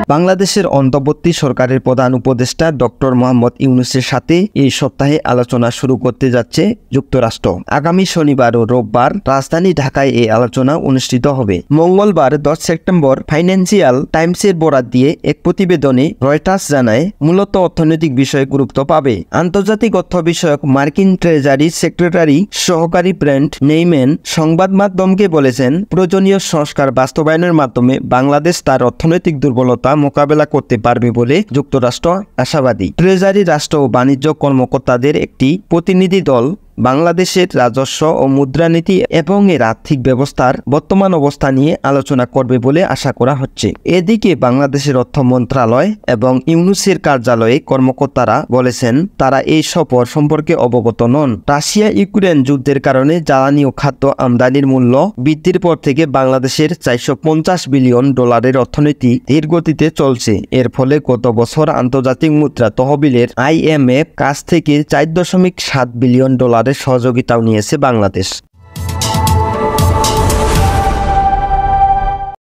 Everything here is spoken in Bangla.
বাংলাদেশের অন্তর্বর্তী সরকারের প্রধান উপদেষ্টা ডক্টর মোহাম্মদ ইউনূসের সাথে এই সপ্তাহে আলোচনা শুরু করতে যাচ্ছে যুক্তরাষ্ট্র। আগামী শনিবার ও রোববার রাজধানী ঢাকায় এই আলোচনা অনুষ্ঠিত হবে। মঙ্গলবার 10 সেপ্টেম্বর ফাইন্যান্সিয়াল টাইমসের বরাত দিয়ে এক প্রতিবেদনে রয়টার্স জানায়, মূলত অর্থনৈতিক বিষয়ে গুরুত্ব পাবে। আন্তর্জাতিক অর্থ বিষয়ক মার্কিন ট্রেজারি সেক্রেটারি সহকারী ব্রেন্ট নেইম্যান সংবাদ মাধ্যমকে বলেছেন, প্রয়োজনীয় সংস্কার বাস্তবায়নের মাধ্যমে বাংলাদেশ তার অর্থনৈতিক দুর্বলতা মোকাবেলা করতে পারবে বলে যুক্তরাষ্ট্র আশাবাদী। ট্রেজারি রাষ্ট্র ও বাণিজ্য কর্মকর্তাদের একটি প্রতিনিধি দল বাংলাদেশের রাজস্ব ও মুদ্রানীতি এবং এর আর্থিক ব্যবস্থার বর্তমান অবস্থা নিয়ে আলোচনা করবে বলে আশা করা হচ্ছে। এদিকে বাংলাদেশের অর্থ মন্ত্রণালয় এবং ইউনূসের কার্যালয়ে কর্মকর্তারা বলেছেন, তারা এই সফর সম্পর্কে অবগত নন। রাশিয়া ইউক্রেন যুদ্ধের কারণে জ্বালানি ও খাদ্য আমদানির মূল্য বৃদ্ধির পর থেকে বাংলাদেশের 450 বিলিয়ন ডলারের অর্থনীতি ধীর গতিতে চলছে। এর ফলে গত বছর আন্তর্জাতিক মুদ্রা তহবিলের IMF কাছ থেকে 4.7 বিলিয়ন ডলারের সহযোগিতাও নিয়েছে বাংলাদেশ।